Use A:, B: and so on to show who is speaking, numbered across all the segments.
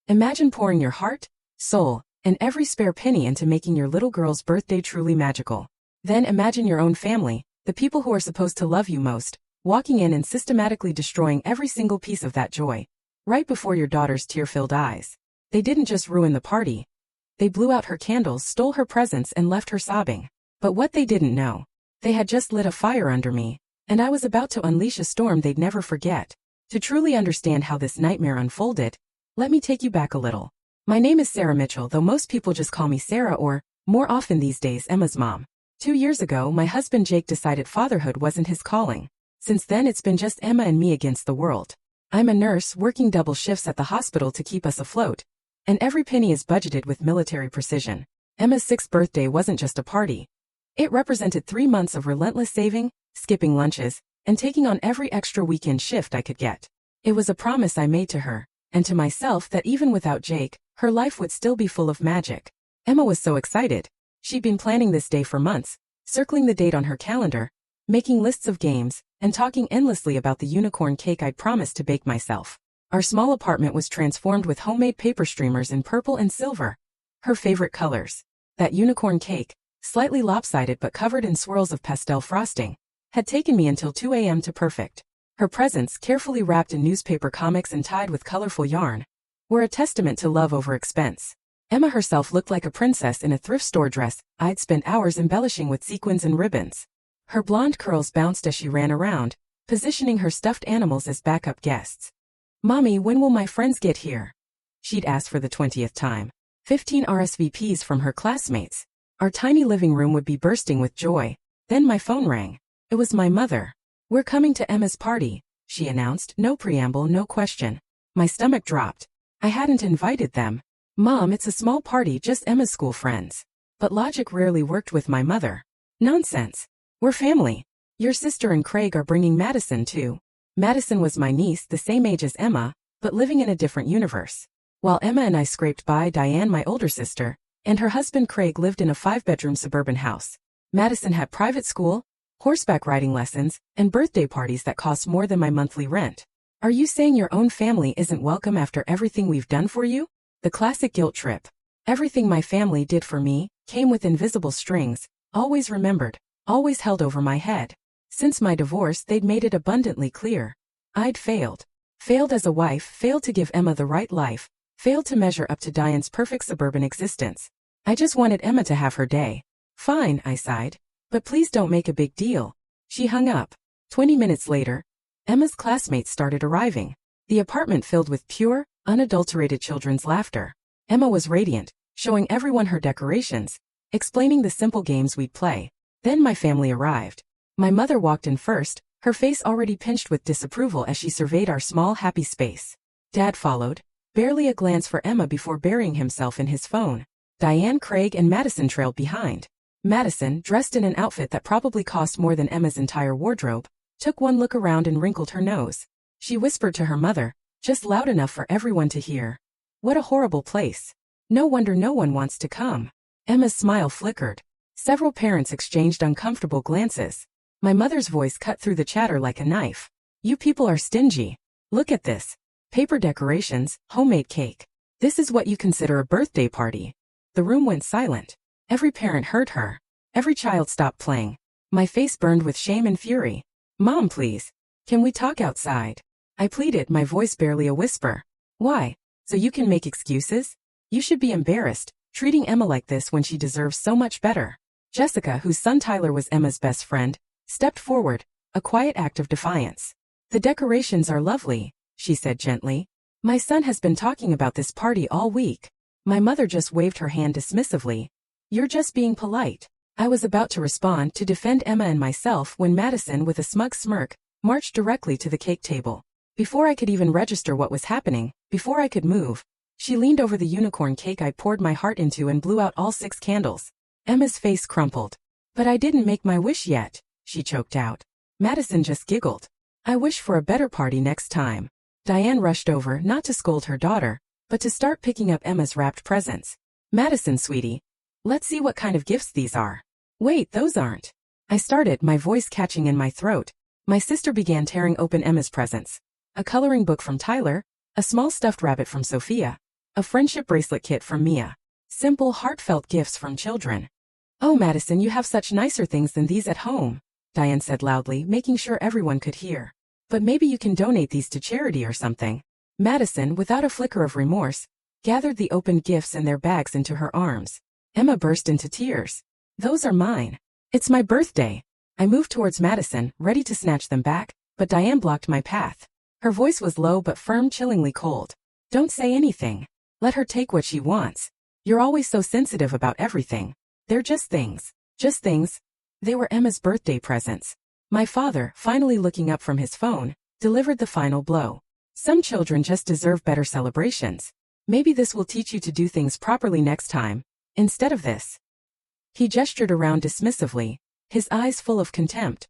A: Imagine pouring your heart, soul, and every spare penny into making your little girl's birthday truly magical. Then imagine your own family, the people who are supposed to love you most, walking in and systematically destroying every single piece of that joy, right before your daughter's tear-filled eyes. They didn't just ruin the party. They blew out her candles, stole her presents, and left her sobbing. But what they didn't know, they had just lit a fire under me, and I was about to unleash a storm they'd never forget. To truly understand how this nightmare unfolded, let me take you back a little. My name is Sarah Mitchell, though most people just call me Sarah or, more often these days, Emma's mom. 2 years ago, my husband Jake decided fatherhood wasn't his calling. Since then it's been just Emma and me against the world. I'm a nurse working double shifts at the hospital to keep us afloat, and every penny is budgeted with military precision. Emma's 6th birthday wasn't just a party. It represented 3 months of relentless saving, skipping lunches, and taking on every extra weekend shift I could get. It was a promise I made to her, and to myself, that even without Jake, her life would still be full of magic. Emma was so excited. She'd been planning this day for months, circling the date on her calendar, making lists of games, and talking endlessly about the unicorn cake I'd promised to bake myself. Our small apartment was transformed with homemade paper streamers in purple and silver, her favorite colors. That unicorn cake, slightly lopsided but covered in swirls of pastel frosting, had taken me until 2 a.m. to perfect. Her presents, carefully wrapped in newspaper comics and tied with colorful yarn, were a testament to love over expense. Emma herself looked like a princess in a thrift store dress I'd spent hours embellishing with sequins and ribbons. Her blonde curls bounced as she ran around, positioning her stuffed animals as backup guests. "Mommy, when will my friends get here?" she'd asked for the 20th time. 15 RSVPs from her classmates. Our tiny living room would be bursting with joy. Then my phone rang. It was my mother. "We're coming to Emma's party," she announced, no preamble, no question. My stomach dropped. I hadn't invited them. "Mom, it's a small party, just Emma's school friends." But logic rarely worked with my mother. "Nonsense. We're family. Your sister and Craig are bringing Madison too." Madison was my niece, the same age as Emma, but living in a different universe. While Emma and I scraped by, Diane, my older sister, and her husband Craig lived in a 5-bedroom suburban house. Madison had private school, horseback riding lessons, and birthday parties that cost more than my monthly rent. "Are you saying your own family isn't welcome after everything we've done for you?" The classic guilt trip. Everything my family did for me came with invisible strings, always remembered, always held over my head. Since my divorce, they'd made it abundantly clear. I'd failed. Failed as a wife, failed to give Emma the right life, failed to measure up to Diane's perfect suburban existence. I just wanted Emma to have her day. "Fine," I sighed. "But please don't make a big deal." She hung up. 20 minutes later, Emma's classmates started arriving. The apartment filled with pure, unadulterated children's laughter. Emma was radiant, showing everyone her decorations, explaining the simple games we'd play. Then my family arrived. My mother walked in first, her face already pinched with disapproval as she surveyed our small, happy space. Dad followed, barely a glance for Emma before burying himself in his phone. Diane, Craig, and Madison trailed behind. Madison, dressed in an outfit that probably cost more than Emma's entire wardrobe, took one look around and wrinkled her nose. She whispered to her mother, just loud enough for everyone to hear, "What a horrible place. No wonder no one wants to come." Emma's smile flickered. Several parents exchanged uncomfortable glances. My mother's voice cut through the chatter like a knife. "You people are stingy. Look at this. Paper decorations, homemade cake. This is what you consider a birthday party." The room went silent. Every parent heard her. Every child stopped playing. My face burned with shame and fury. "Mom, please. Can we talk outside?" I pleaded, my voice barely a whisper. "Why? So you can make excuses? You should be embarrassed, treating Emma like this when she deserves so much better." Jessica, whose son Tyler was Emma's best friend, stepped forward, a quiet act of defiance. "The decorations are lovely," she said gently. "My son has been talking about this party all week." My mother just waved her hand dismissively. "You're just being polite." I was about to respond, to defend Emma and myself, when Madison, with a smug smirk, marched directly to the cake table. Before I could even register what was happening, before I could move, she leaned over the unicorn cake I poured my heart into and blew out all 6 candles. Emma's face crumpled. "But I didn't make my wish yet," she choked out. Madison just giggled. "I wish for a better party next time." Diane rushed over, not to scold her daughter, but to start picking up Emma's wrapped presents. "Madison, sweetie, let's see what kind of gifts these are." "Wait, those aren't." I started, my voice catching in my throat. My sister began tearing open Emma's presents. A coloring book from Tyler, a small stuffed rabbit from Sophia, A friendship bracelet kit from Mia. Simple, heartfelt gifts from children. Oh, Madison, you have such nicer things than these at home, Diane said loudly, making sure everyone could hear. But maybe you can donate these to charity or something. Madison, without a flicker of remorse, gathered the opened gifts and their bags into her arms. Emma burst into tears. Those are mine. It's my birthday. I moved towards Madison, ready to snatch them back, but Diane blocked my path. Her voice was low but firm, chillingly cold. Don't say anything. Let her take what she wants. You're always so sensitive about everything. They're just things. Just things. They were Emma's birthday presents. My father, finally looking up from his phone, delivered the final blow. Some children just deserve better celebrations. Maybe this will teach you to do things properly next time, instead of this. He gestured around dismissively, his eyes full of contempt.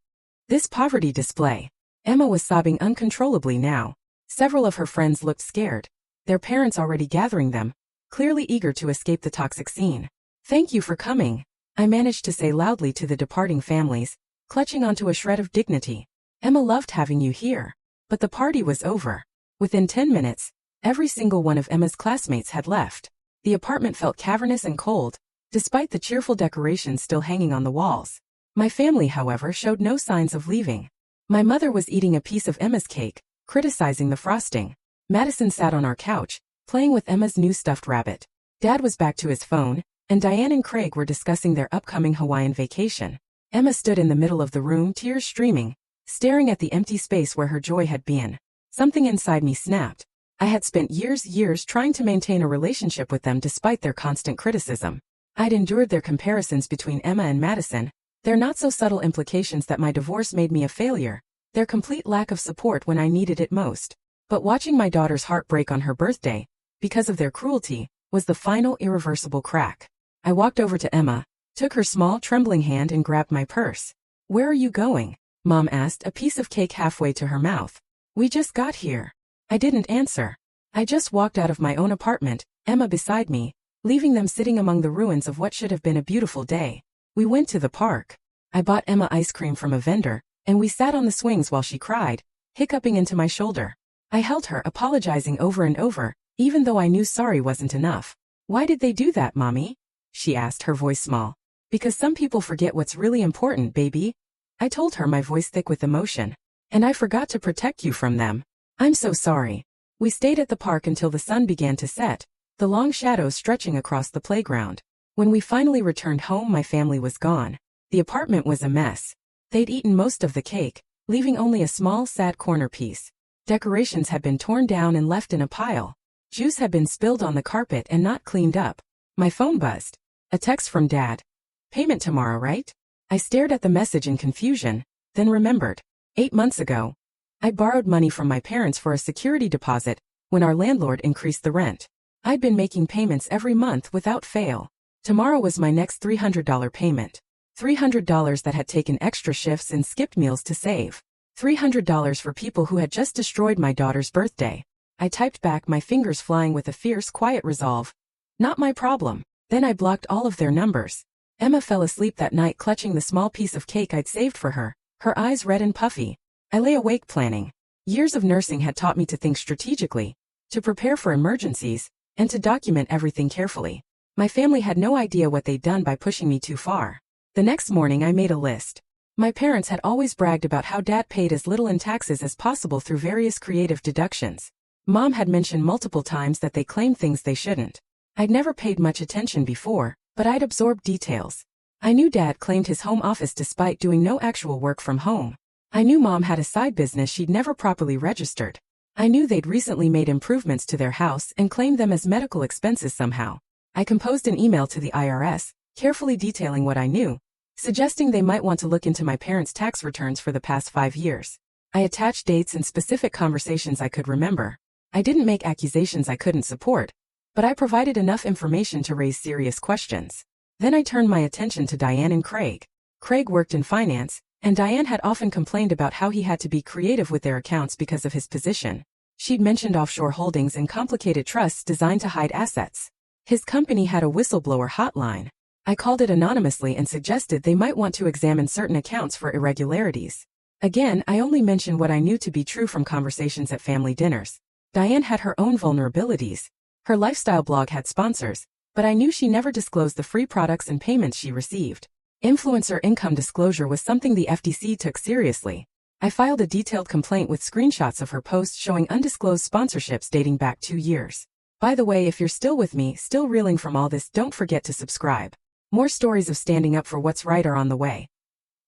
A: This poverty display. Emma was sobbing uncontrollably now. Several of her friends looked scared, their parents already gathering them, clearly eager to escape the toxic scene. Thank you for coming, I managed to say loudly to the departing families, clutching onto a shred of dignity. Emma loved having you here. But the party was over. Within 10 minutes, every single one of Emma's classmates had left. The apartment felt cavernous and cold, despite the cheerful decorations still hanging on the walls. My family, however, showed no signs of leaving. My mother was eating a piece of Emma's cake, criticizing the frosting. Madison sat on our couch, playing with Emma's new stuffed rabbit. Dad was back to his phone, and Diane and Craig were discussing their upcoming Hawaiian vacation. Emma stood in the middle of the room, tears streaming, staring at the empty space where her joy had been. Something inside me snapped. I had spent years trying to maintain a relationship with them despite their constant criticism. I'd endured their comparisons between Emma and Madison, their not-so-subtle implications that my divorce made me a failure, their complete lack of support when I needed it most. But watching my daughter's heart break on her birthday, because of their cruelty, was the final irreversible crack. I walked over to Emma, took her small, trembling hand and grabbed my purse. Where are you going? Mom asked, a piece of cake halfway to her mouth. We just got here. I didn't answer. I just walked out of my own apartment, Emma beside me, leaving them sitting among the ruins of what should have been a beautiful day. We went to the park. I bought Emma ice cream from a vendor, and we sat on the swings while she cried, hiccuping into my shoulder. I held her, apologizing over and over, even though I knew sorry wasn't enough. Why did they do that, Mommy? She asked, her voice small. Because some people forget what's really important, baby. I told her, my voice thick with emotion. And I forgot to protect you from them. I'm so sorry. We stayed at the park until the sun began to set, the long shadows stretching across the playground. When we finally returned home, my family was gone. The apartment was a mess. They'd eaten most of the cake, leaving only a small, sad corner piece. Decorations had been torn down and left in a pile. Juice had been spilled on the carpet and not cleaned up. My phone buzzed. A text from Dad. Payment tomorrow, right? I stared at the message in confusion, then remembered. 8 months ago, I borrowed money from my parents for a security deposit when our landlord increased the rent. I'd been making payments every month without fail. Tomorrow was my next $300 payment. $300 that had taken extra shifts and skipped meals to save. $300 for people who had just destroyed my daughter's birthday. I typed back, my fingers flying with a fierce, quiet resolve. Not my problem. Then I blocked all of their numbers. Emma fell asleep that night clutching the small piece of cake I'd saved for her, her eyes red and puffy. I lay awake planning. Years of nursing had taught me to think strategically, to prepare for emergencies, and to document everything carefully. My family had no idea what they'd done by pushing me too far. The next morning I made a list. My parents had always bragged about how Dad paid as little in taxes as possible through various creative deductions. Mom had mentioned multiple times that they claimed things they shouldn't. I'd never paid much attention before, but I'd absorbed details. I knew Dad claimed his home office despite doing no actual work from home. I knew Mom had a side business she'd never properly registered. I knew they'd recently made improvements to their house and claimed them as medical expenses somehow. I composed an email to the IRS, carefully detailing what I knew, suggesting they might want to look into my parents' tax returns for the past 5 years. I attached dates and specific conversations I could remember. I didn't make accusations I couldn't support, but I provided enough information to raise serious questions. Then I turned my attention to Diane and Craig. Craig worked in finance, and Diane had often complained about how he had to be creative with their accounts because of his position. She'd mentioned offshore holdings and complicated trusts designed to hide assets. His company had a whistleblower hotline. I called it anonymously and suggested they might want to examine certain accounts for irregularities. Again, I only mentioned what I knew to be true from conversations at family dinners. Diane had her own vulnerabilities. Her lifestyle blog had sponsors, but I knew she never disclosed the free products and payments she received. Influencer income disclosure was something the FTC took seriously. I filed a detailed complaint with screenshots of her posts showing undisclosed sponsorships dating back 2 years. By the way, if you're still with me, still reeling from all this, don't forget to subscribe. More stories of standing up for what's right are on the way.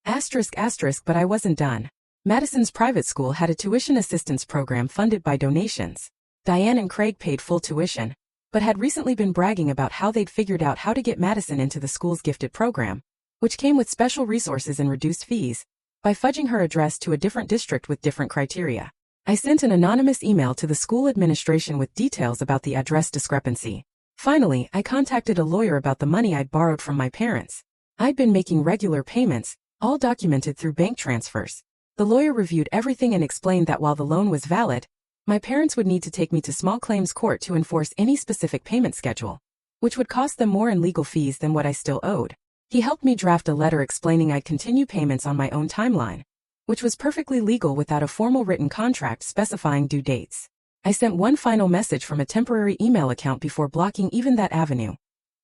A: But I wasn't done. Madison's private school had a tuition assistance program funded by donations. Diane and Craig paid full tuition, but had recently been bragging about how they'd figured out how to get Madison into the school's gifted program, which came with special resources and reduced fees, by fudging her address to a different district with different criteria. I sent an anonymous email to the school administration with details about the address discrepancy. Finally, I contacted a lawyer about the money I'd borrowed from my parents. I'd been making regular payments, all documented through bank transfers. The lawyer reviewed everything and explained that while the loan was valid, my parents would need to take me to small claims court to enforce any specific payment schedule, which would cost them more in legal fees than what I still owed. He helped me draft a letter explaining I'd continue payments on my own timeline, which was perfectly legal without a formal written contract specifying due dates. I sent one final message from a temporary email account before blocking even that avenue.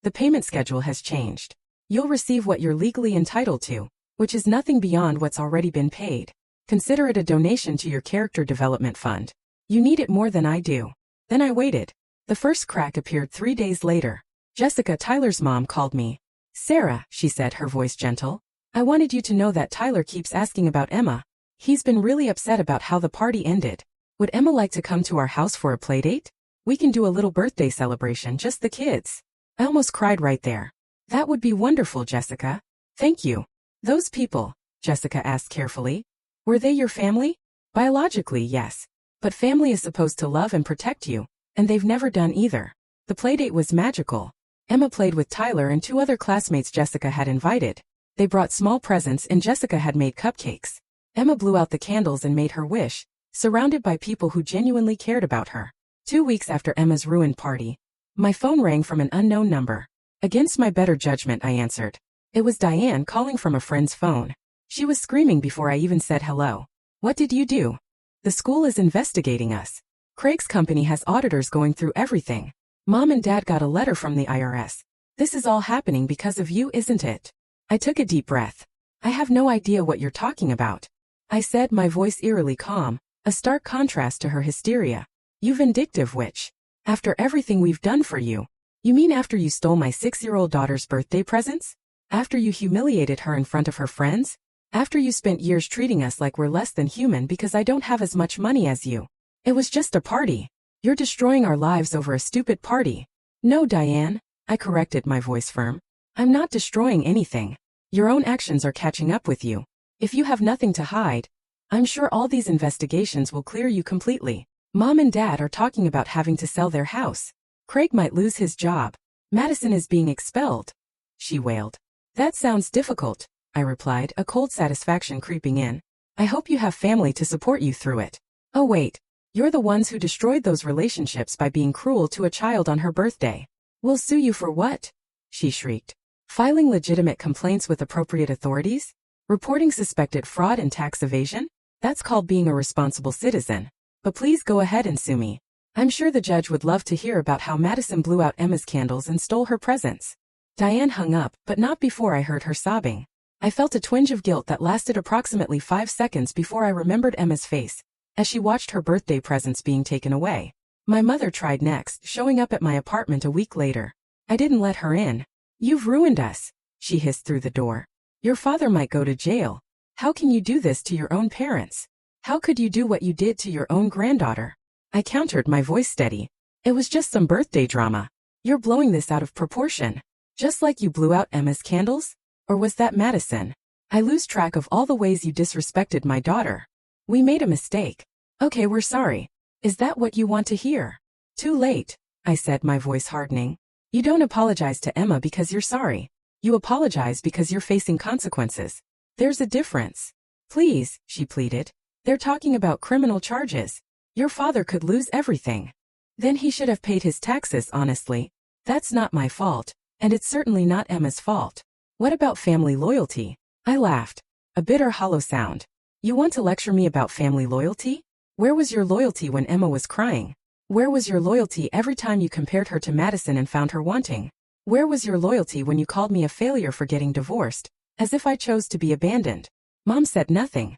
A: The payment schedule has changed. You'll receive what you're legally entitled to, which is nothing beyond what's already been paid. Consider it a donation to your character development fund. You need it more than I do. Then I waited. The first crack appeared 3 days later. Jessica, Tyler's mom, called me. Sarah, she said, her voice gentle, I wanted you to know that Tyler keeps asking about Emma. He's been really upset about how the party ended. Would Emma like to come to our house for a playdate? We can do a little birthday celebration, just the kids. I almost cried right there. That would be wonderful, Jessica. Thank you. Those people, Jessica asked carefully, were they your family? Biologically, yes. But family is supposed to love and protect you, and they've never done either. The playdate was magical. Emma played with Tyler and 2 other classmates Jessica had invited. They brought small presents and Jessica had made cupcakes. Emma blew out the candles and made her wish, surrounded by people who genuinely cared about her. 2 weeks after Emma's ruined party, my phone rang from an unknown number. Against my better judgment, I answered. It was Diane calling from a friend's phone. She was screaming before I even said hello. What did you do? The school is investigating us. Craig's company has auditors going through everything. Mom and Dad got a letter from the IRS. This is all happening because of you, isn't it? I took a deep breath. I have no idea what you're talking about, I said, my voice eerily calm, a stark contrast to her hysteria. You vindictive witch. After everything we've done for you. You mean after you stole my 6-year-old daughter's birthday presents? After you humiliated her in front of her friends? After you spent years treating us like we're less than human because I don't have as much money as you? It was just a party. You're destroying our lives over a stupid party. No, Diane, I corrected, my voice firm. I'm not destroying anything. Your own actions are catching up with you. If you have nothing to hide, I'm sure all these investigations will clear you completely. Mom and Dad are talking about having to sell their house. Craig might lose his job. Madison is being expelled. She wailed. That sounds difficult, I replied, a cold satisfaction creeping in. I hope you have family to support you through it. Oh wait. You're the ones who destroyed those relationships by being cruel to a child on her birthday. We'll sue you for what? She shrieked. Filing legitimate complaints with appropriate authorities? Reporting suspected fraud and tax evasion? That's called being a responsible citizen. But please go ahead and sue me. I'm sure the judge would love to hear about how Madison blew out Emma's candles and stole her presents. Diane hung up, but not before I heard her sobbing. I felt a twinge of guilt that lasted approximately 5 seconds before I remembered Emma's face, as she watched her birthday presents being taken away. My mother tried next, showing up at my apartment a week later. I didn't let her in. You've ruined us, she hissed through the door. Your father might go to jail. How can you do this to your own parents? How could you do what you did to your own granddaughter? I countered, my voice steady. It was just some birthday drama. You're blowing this out of proportion. Just like you blew out Emma's candles? Or was that Madison? I lose track of all the ways you disrespected my daughter. We made a mistake. Okay, we're sorry. Is that what you want to hear? Too late, I said, my voice hardening. You don't apologize to Emma because you're sorry. You apologize because you're facing consequences. There's a difference. Please, she pleaded. They're talking about criminal charges. Your father could lose everything. Then he should have paid his taxes honestly. That's not my fault, and it's certainly not Emma's fault. What about family loyalty? I laughed. A bitter, hollow sound. You want to lecture me about family loyalty? Where was your loyalty when Emma was crying? Where was your loyalty every time you compared her to Madison and found her wanting? Where was your loyalty when you called me a failure for getting divorced, as if I chose to be abandoned? Mom said nothing.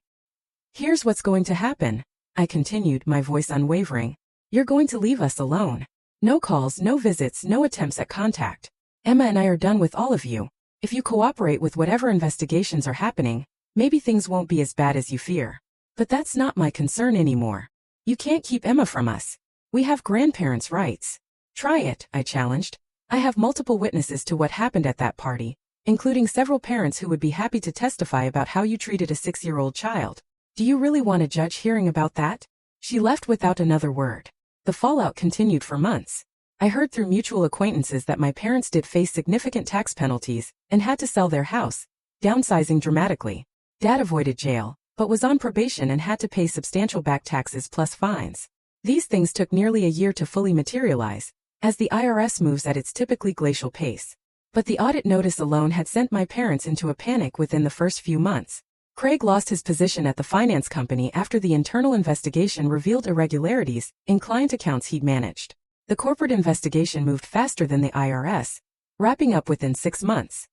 A: Here's what's going to happen, I continued, my voice unwavering. You're going to leave us alone. No calls, no visits, no attempts at contact. Emma and I are done with all of you. If you cooperate with whatever investigations are happening, maybe things won't be as bad as you fear. But that's not my concern anymore. You can't keep Emma from us. We have grandparents' rights. Try it, I challenged. I have multiple witnesses to what happened at that party, including several parents who would be happy to testify about how you treated a 6-year-old child. Do you really want a judge hearing about that? She left without another word. The fallout continued for months. I heard through mutual acquaintances that my parents did face significant tax penalties and had to sell their house, downsizing dramatically. Dad avoided jail, but was on probation and had to pay substantial back taxes plus fines. These things took nearly a year to fully materialize, as the IRS moves at its typically glacial pace. But the audit notice alone had sent my parents into a panic within the first few months. Craig lost his position at the finance company after the internal investigation revealed irregularities in client accounts he'd managed. The corporate investigation moved faster than the IRS, wrapping up within 6 months.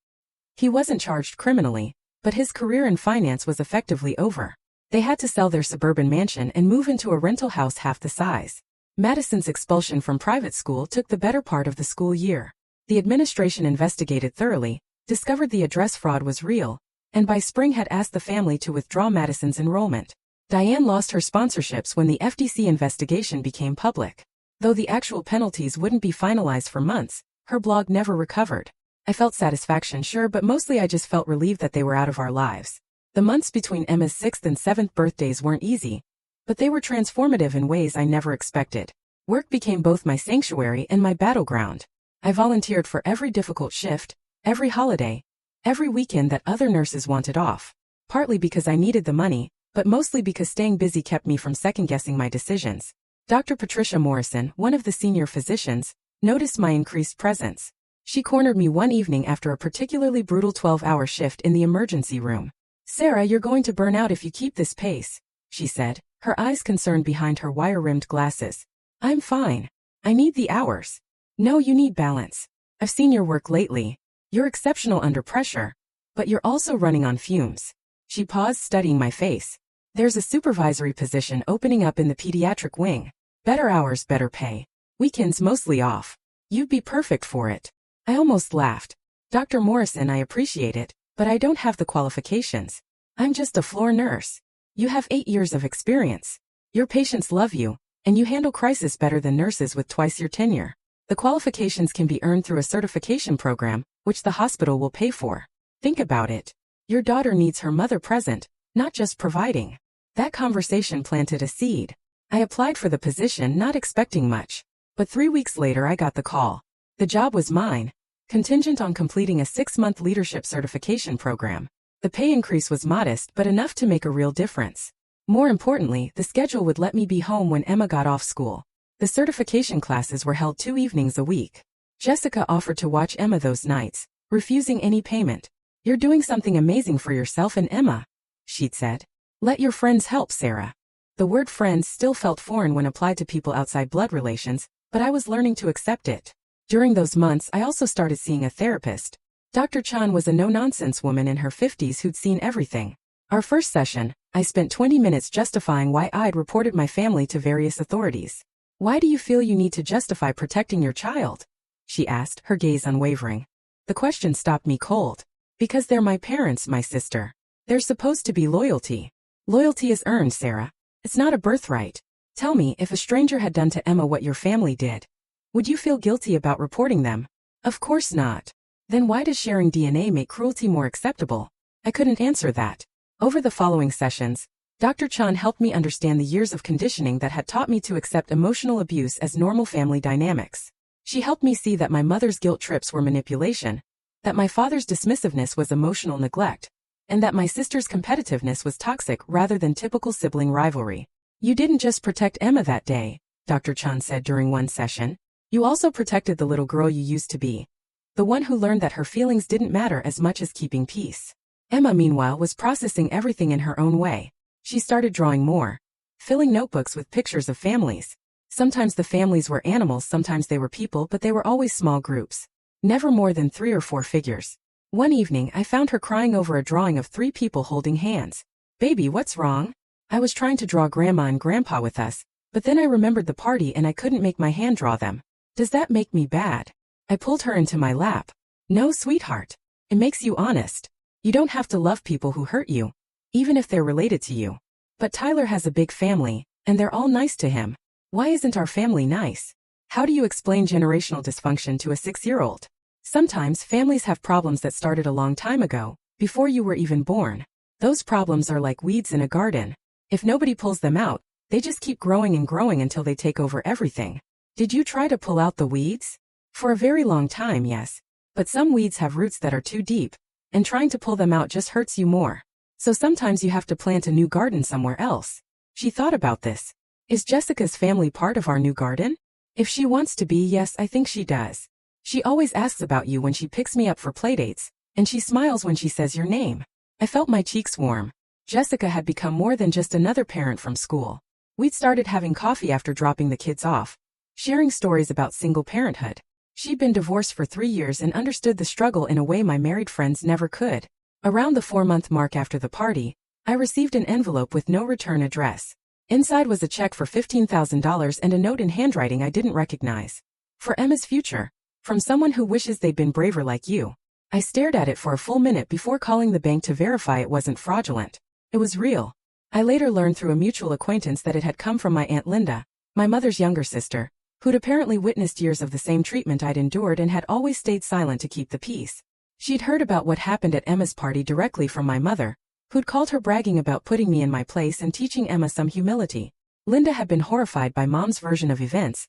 A: He wasn't charged criminally, but his career in finance was effectively over. They had to sell their suburban mansion and move into a rental house half the size. Madison's expulsion from private school took the better part of the school year. The administration investigated thoroughly, discovered the address fraud was real, and by spring had asked the family to withdraw Madison's enrollment. Diane lost her sponsorships when the FTC investigation became public. Though the actual penalties wouldn't be finalized for months, her blog never recovered. I felt satisfaction, sure, but mostly I just felt relieved that they were out of our lives. The months between Emma's 6th and 7th birthdays weren't easy, but they were transformative in ways I never expected. Work became both my sanctuary and my battleground. I volunteered for every difficult shift, every holiday, every weekend that other nurses wanted off. Partly because I needed the money, but mostly because staying busy kept me from second-guessing my decisions. Dr. Patricia Morrison, one of the senior physicians, noticed my increased presence. She cornered me one evening after a particularly brutal 12-hour shift in the emergency room. "Sarah, you're going to burn out if you keep this pace," she said, her eyes concerned behind her wire-rimmed glasses. "I'm fine. I need the hours." "No, you need balance. I've seen your work lately. You're exceptional under pressure, but you're also running on fumes." She paused, studying my face. "There's a supervisory position opening up in the pediatric wing. Better hours, better pay. Weekends mostly off. You'd be perfect for it." I almost laughed. "Dr. Morrison, I appreciate it, but I don't have the qualifications. I'm just a floor nurse. You have 8 years of experience. Your patients love you, and you handle crisis better than nurses with twice your tenure. The qualifications can be earned through a certification program, which the hospital will pay for. Think about it. Your daughter needs her mother present, not just providing." That conversation planted a seed. I applied for the position not expecting much, but 3 weeks later I got the call. The job was mine, contingent on completing a 6-month leadership certification program. The pay increase was modest but enough to make a real difference. More importantly, the schedule would let me be home when Emma got off school. The certification classes were held 2 evenings a week. Jessica offered to watch Emma those nights, refusing any payment. "You're doing something amazing for yourself and Emma," she'd said. "Let your friends help, Sarah." The word friends still felt foreign when applied to people outside blood relations, but I was learning to accept it. During those months I also started seeing a therapist. Dr. Chan was a no-nonsense woman in her 50s who'd seen everything. Our first session, I spent 20 minutes justifying why I'd reported my family to various authorities. "Why do you feel you need to justify protecting your child?" she asked, her gaze unwavering. The question stopped me cold. "Because they're my parents, my sister. There's supposed to be loyalty. Loyalty is earned, Sarah. It's not a birthright. Tell me, if a stranger had done to Emma what your family did, would you feel guilty about reporting them?" "Of course not." "Then why does sharing DNA make cruelty more acceptable?" I couldn't answer that. Over the following sessions, Dr. Chan helped me understand the years of conditioning that had taught me to accept emotional abuse as normal family dynamics. She helped me see that my mother's guilt trips were manipulation, that my father's dismissiveness was emotional neglect, and that my sister's competitiveness was toxic rather than typical sibling rivalry. "You didn't just protect Emma that day," Dr. Chan said during one session. "You also protected the little girl you used to be. The one who learned that her feelings didn't matter as much as keeping peace." Emma, meanwhile, was processing everything in her own way. She started drawing more, filling notebooks with pictures of families, Sometimes the families were animals, sometimes they were people, but they were always small groups. Never more than 3 or 4 figures. One evening, I found her crying over a drawing of 3 people holding hands. "Baby, what's wrong?" I was trying to draw Grandma and Grandpa with us, but then I remembered the party and I couldn't make my hand draw them. Does that make me bad? I pulled her into my lap. No, sweetheart. It makes you honest. You don't have to love people who hurt you, even if they're related to you. But Tyler has a big family, and they're all nice to him. Why isn't our family nice? How do you explain generational dysfunction to a 6-year-old? Sometimes families have problems that started a long time ago, before you were even born. Those problems are like weeds in a garden. If nobody pulls them out, they just keep growing and growing until they take over everything. Did you try to pull out the weeds? For a very long time, yes. But some weeds have roots that are too deep, and trying to pull them out just hurts you more. So sometimes you have to plant a new garden somewhere else. She thought about this. Is Jessica's family part of our new garden? If she wants to be, yes, I think she does. She always asks about you when she picks me up for playdates, and she smiles when she says your name. I felt my cheeks warm. Jessica had become more than just another parent from school. We'd started having coffee after dropping the kids off, sharing stories about single parenthood. She'd been divorced for 3 years and understood the struggle in a way my married friends never could. Around the 4-month mark after the party, I received an envelope with no return address. Inside was a check for $15,000 and a note in handwriting I didn't recognize. For Emma's future. From someone who wishes they'd been braver like you. I stared at it for a full minute before calling the bank to verify it wasn't fraudulent. It was real. I later learned through a mutual acquaintance that it had come from my Aunt Linda, my mother's younger sister, who'd apparently witnessed years of the same treatment I'd endured and had always stayed silent to keep the peace. She'd heard about what happened at Emma's party directly from my mother, who'd called her bragging about putting me in my place and teaching Emma some humility. Linda had been horrified by Mom's version of events,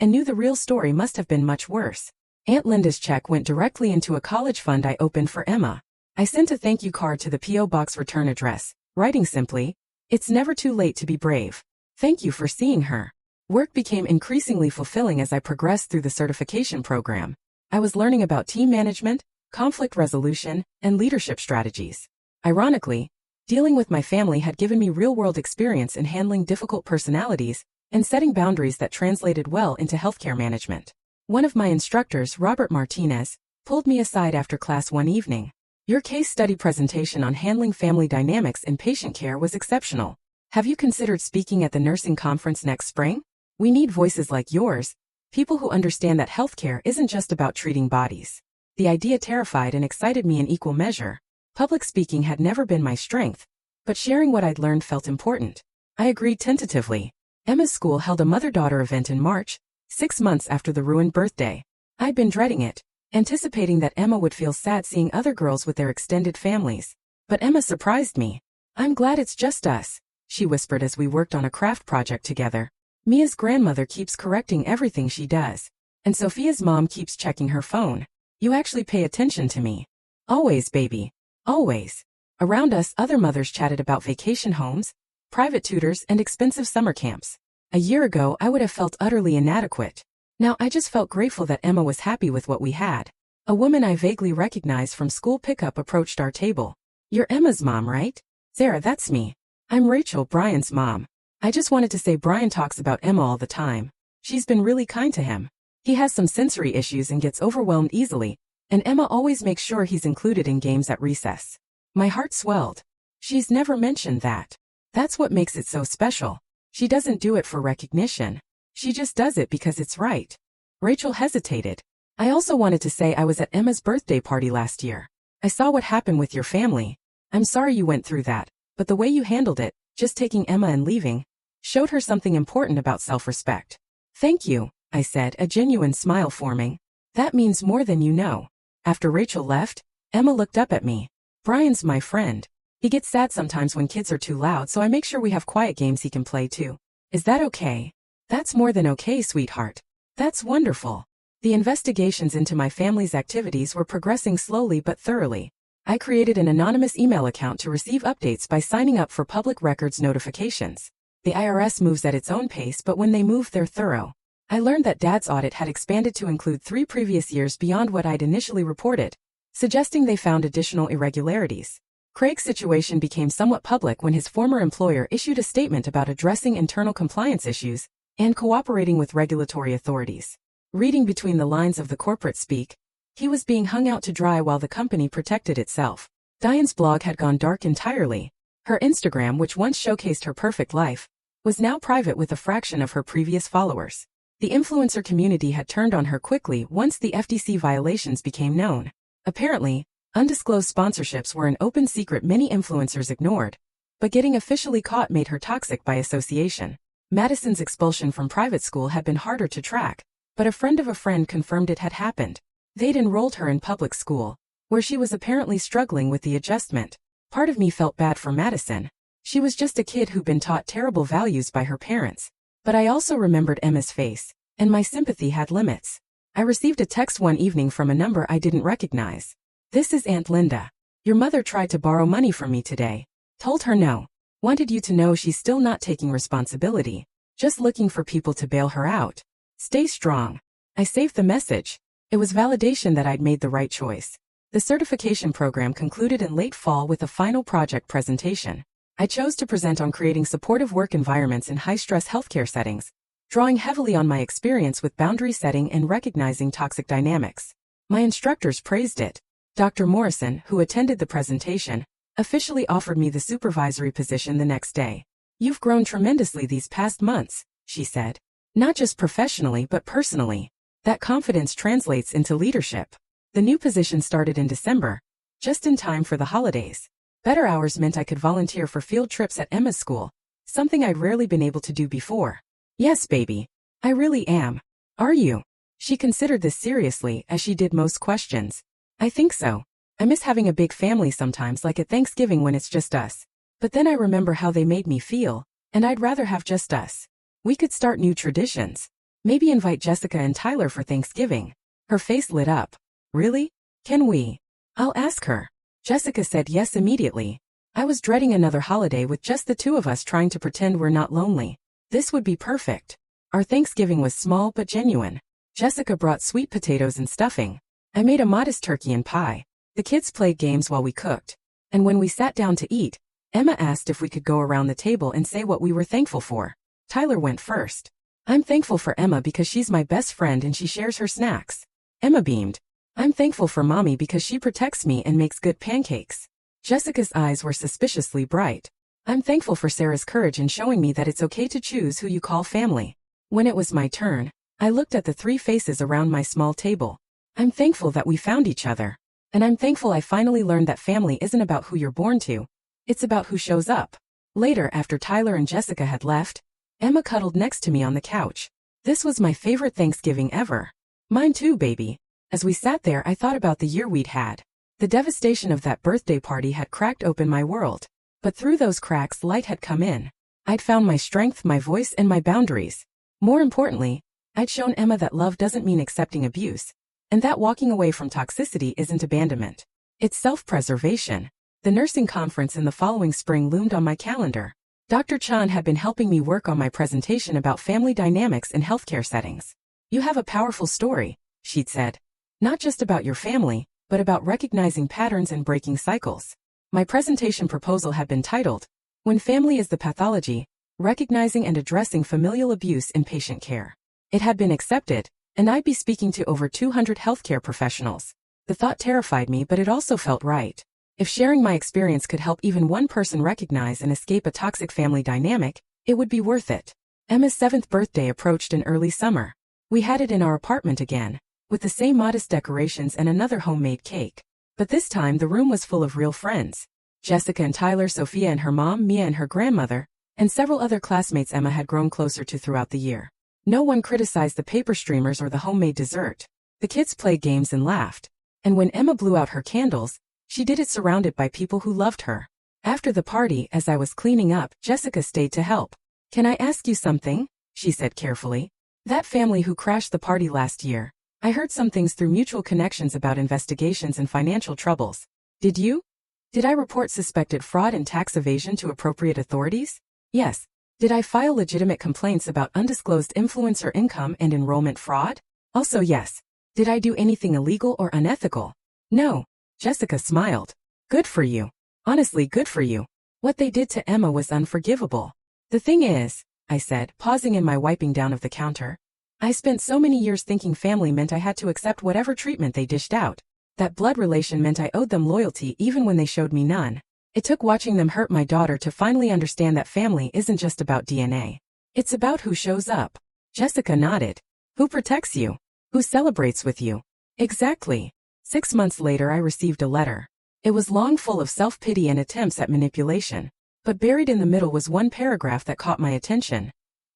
A: and knew the real story must have been much worse. Aunt Linda's check went directly into a college fund I opened for Emma. I sent a thank you card to the P.O. Box return address, writing simply, "It's never too late to be brave. Thank you for seeing her." Work became increasingly fulfilling as I progressed through the certification program. I was learning about team management, conflict resolution, and leadership strategies. Ironically, dealing with my family had given me real-world experience in handling difficult personalities and setting boundaries that translated well into healthcare management. One of my instructors, Robert Martinez, pulled me aside after class one evening. "Your case study presentation on handling family dynamics in patient care was exceptional. Have you considered speaking at the nursing conference next spring? We need voices like yours, people who understand that healthcare isn't just about treating bodies." The idea terrified and excited me in equal measure. Public speaking had never been my strength, but sharing what I'd learned felt important. I agreed tentatively. Emma's school held a mother-daughter event in March, 6 months after the ruined birthday. I'd been dreading it, anticipating that Emma would feel sad seeing other girls with their extended families. But Emma surprised me. "I'm glad it's just us," she whispered as we worked on a craft project together. "Mia's grandmother keeps correcting everything she does, and Sophia's mom keeps checking her phone. You actually pay attention to me." "Always, baby. Always." Around us, other mothers chatted about vacation homes, private tutors, and expensive summer camps. A year ago, I would have felt utterly inadequate. Now I just felt grateful that Emma was happy with what we had. A woman I vaguely recognized from school pickup approached our table. "You're Emma's mom, right?" "Sarah, that's me. I'm Rachel, Brian's mom. I just wanted to say Brian talks about Emma all the time. She's been really kind to him. He has some sensory issues and gets overwhelmed easily, and Emma always makes sure he's included in games at recess." My heart swelled. She's never mentioned that. That's what makes it so special. She doesn't do it for recognition. She just does it because it's right. Rachel hesitated. "I also wanted to say I was at Emma's birthday party last year. I saw what happened with your family. I'm sorry you went through that, but the way you handled it, just taking Emma and leaving, showed her something important about self-respect." "Thank you," I said, a genuine smile forming. "That means more than you know." After Rachel left, Emma looked up at me. "Brian's my friend. He gets sad sometimes when kids are too loud, so I make sure we have quiet games he can play too. Is that okay?" "That's more than okay, sweetheart. That's wonderful." The investigations into my family's activities were progressing slowly but thoroughly. I created an anonymous email account to receive updates by signing up for public records notifications. The IRS moves at its own pace, but when they move, they're thorough. I learned that Dad's audit had expanded to include 3 previous years beyond what I'd initially reported, suggesting they found additional irregularities. Craig's situation became somewhat public when his former employer issued a statement about addressing internal compliance issues and cooperating with regulatory authorities. Reading between the lines of the corporate speak, he was being hung out to dry while the company protected itself. Diane's blog had gone dark entirely. Her Instagram, which once showcased her perfect life, was now private with a fraction of her previous followers. The influencer community had turned on her quickly once the FTC violations became known. Apparently, undisclosed sponsorships were an open secret many influencers ignored, but getting officially caught made her toxic by association. Madison's expulsion from private school had been harder to track, but a friend of a friend confirmed it had happened. They'd enrolled her in public school, where she was apparently struggling with the adjustment. Part of me felt bad for Madison. She was just a kid who'd been taught terrible values by her parents. But I also remembered Emma's face, and my sympathy had limits. I received a text one evening from a number I didn't recognize. "This is Aunt Linda. Your mother tried to borrow money from me today. Told her no. Wanted you to know she's still not taking responsibility. Just looking for people to bail her out. Stay strong." I saved the message. It was validation that I'd made the right choice. The certification program concluded in late fall with a final project presentation. I chose to present on creating supportive work environments in high-stress healthcare settings, drawing heavily on my experience with boundary setting and recognizing toxic dynamics. My instructors praised it. Dr. Morrison, who attended the presentation, officially offered me the supervisory position the next day. "You've grown tremendously these past months," she said. "Not just professionally but personally. That confidence translates into leadership." The new position started in December, just in time for the holidays. Better hours meant I could volunteer for field trips at Emma's school, something I'd rarely been able to do before. "Yes, baby. I really am. Are you?" She considered this seriously, as she did most questions. "I think so. I miss having a big family sometimes, like at Thanksgiving when it's just us. But then I remember how they made me feel, and I'd rather have just us. We could start new traditions. Maybe invite Jessica and Tyler for Thanksgiving." Her face lit up. "Really? Can we?" "I'll ask her." Jessica said yes immediately. I was dreading another holiday with just the two of us trying to pretend we're not lonely. This would be perfect. Our Thanksgiving was small but genuine. Jessica brought sweet potatoes and stuffing. I made a modest turkey and pie. The kids played games while we cooked. And when we sat down to eat, Emma asked if we could go around the table and say what we were thankful for. Tyler went first. "I'm thankful for Emma because she's my best friend and she shares her snacks." Emma beamed. "I'm thankful for Mommy because she protects me and makes good pancakes." Jessica's eyes were suspiciously bright. "I'm thankful for Sarah's courage in showing me that it's okay to choose who you call family." When it was my turn, I looked at the three faces around my small table. "I'm thankful that we found each other. And I'm thankful I finally learned that family isn't about who you're born to. It's about who shows up." Later, after Tyler and Jessica had left, Emma cuddled next to me on the couch. "This was my favorite Thanksgiving ever." "Mine too, baby." As we sat there, I thought about the year we'd had. The devastation of that birthday party had cracked open my world. But through those cracks, light had come in. I'd found my strength, my voice, and my boundaries. More importantly, I'd shown Emma that love doesn't mean accepting abuse, and that walking away from toxicity isn't abandonment. It's self-preservation. The nursing conference in the following spring loomed on my calendar. Dr. Chan had been helping me work on my presentation about family dynamics in healthcare settings. "You have a powerful story," she'd said. "Not just about your family, but about recognizing patterns and breaking cycles." My presentation proposal had been titled, "When Family is the Pathology, Recognizing and Addressing Familial Abuse in Patient Care." It had been accepted, and I'd be speaking to over 200 healthcare professionals. The thought terrified me, but it also felt right. If sharing my experience could help even one person recognize and escape a toxic family dynamic, it would be worth it. Emma's 7th birthday approached in early summer. We had it in our apartment again, with the same modest decorations and another homemade cake. But this time the room was full of real friends. Jessica and Tyler, Sophia and her mom, Mia and her grandmother, and several other classmates Emma had grown closer to throughout the year. No one criticized the paper streamers or the homemade dessert. The kids played games and laughed. And when Emma blew out her candles, she did it surrounded by people who loved her. After the party, as I was cleaning up, Jessica stayed to help. "Can I ask you something?" she said carefully. "That family who crashed the party last year, I heard some things through mutual connections about investigations and financial troubles. Did you? Did I report suspected fraud and tax evasion to appropriate authorities? Yes. Did I file legitimate complaints about undisclosed influencer income and enrollment fraud? Also yes. Did I do anything illegal or unethical? No." Jessica smiled. "Good for you. Honestly, good for you. What they did to Emma was unforgivable. The thing is, I said, pausing in my wiping down of the counter. I spent so many years thinking family meant I had to accept whatever treatment they dished out. That blood relation meant I owed them loyalty even when they showed me none. It took watching them hurt my daughter to finally understand that family isn't just about DNA. It's about who shows up. Jessica nodded. Who protects you? Who celebrates with you? Exactly. 6 months later I received a letter. It was long, full of self-pity and attempts at manipulation. But buried in the middle was one paragraph that caught my attention.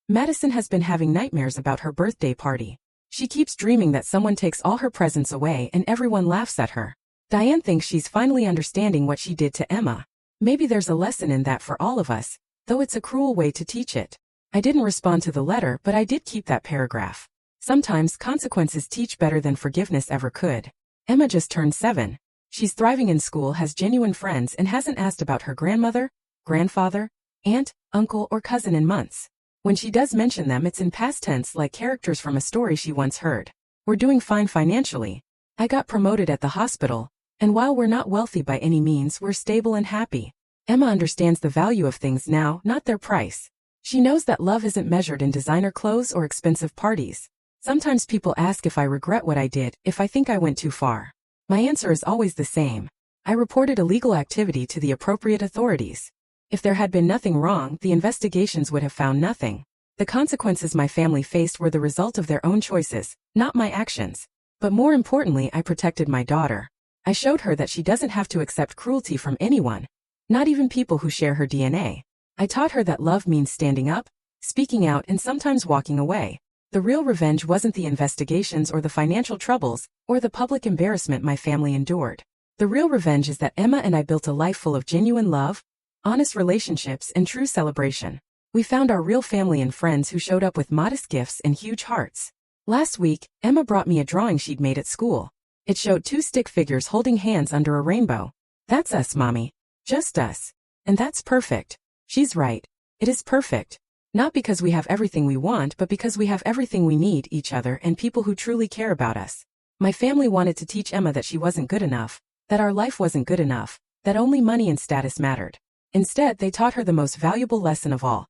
A: Madison has been having nightmares about her birthday party. She keeps dreaming that someone takes all her presents away and everyone laughs at her. Diane thinks she's finally understanding what she did to Emma. Maybe there's a lesson in that for all of us, though it's a cruel way to teach it. I didn't respond to the letter, but I did keep that paragraph. Sometimes consequences teach better than forgiveness ever could. Emma just turned 7. She's thriving in school, has genuine friends, and hasn't asked about her grandmother, grandfather, aunt, uncle, or cousin in months. When she does mention them, it's in past tense, like characters from a story she once heard. We're doing fine financially. I got promoted at the hospital, and while we're not wealthy by any means, we're stable and happy. Emma understands the value of things now, not their price. She knows that love isn't measured in designer clothes or expensive parties. Sometimes people ask if I regret what I did, if I think I went too far. My answer is always the same. I reported illegal activity to the appropriate authorities. If there had been nothing wrong, the investigations would have found nothing. The consequences my family faced were the result of their own choices, not my actions. But more importantly, I protected my daughter. I showed her that she doesn't have to accept cruelty from anyone, not even people who share her DNA. I taught her that love means standing up, speaking out, and sometimes walking away. The real revenge wasn't the investigations or the financial troubles, or the public embarrassment my family endured. The real revenge is that Emma and I built a life full of genuine love, honest relationships, and true celebration. We found our real family and friends who showed up with modest gifts and huge hearts. Last week, Emma brought me a drawing she'd made at school. It showed 2 stick figures holding hands under a rainbow. That's us, Mommy. Just us. And that's perfect. She's right. It is perfect. Not because we have everything we want, but because we have everything we need: each other and people who truly care about us. My family wanted to teach Emma that she wasn't good enough, that our life wasn't good enough, that only money and status mattered. Instead, they taught her the most valuable lesson of all.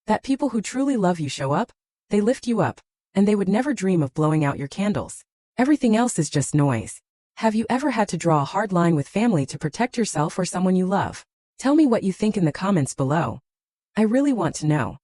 A: That people who truly love you show up, they lift you up, and they would never dream of blowing out your candles. Everything else is just noise. Have you ever had to draw a hard line with family to protect yourself or someone you love? Tell me what you think in the comments below. I really want to know.